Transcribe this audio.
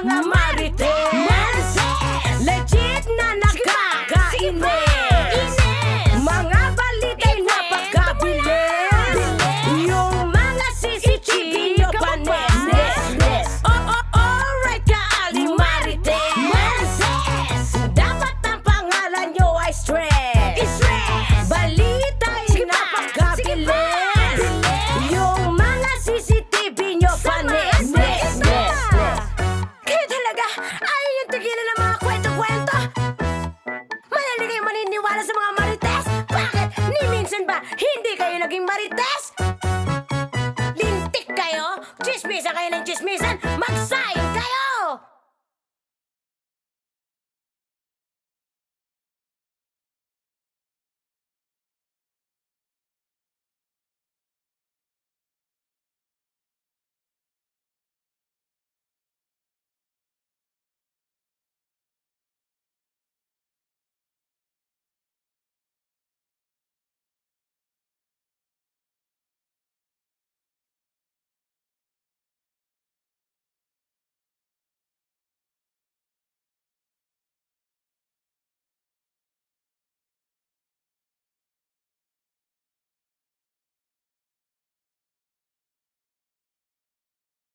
mga marites. Legit na nakakainis. Mga balita'y napakabilis. Yung mga CCTV nyo panis. Alright ka, aling marites. Dapat ang pangalan nyo ay stress. Balita'y napakabilis. Yung mga CCTV nyo panis. Kayo talaga, ayaw yung tigilan ng mga kwento-kwento. Madali kayo maniniwala sa mga marites. Bakit? Ni minsan ba hindi kayo naging marites?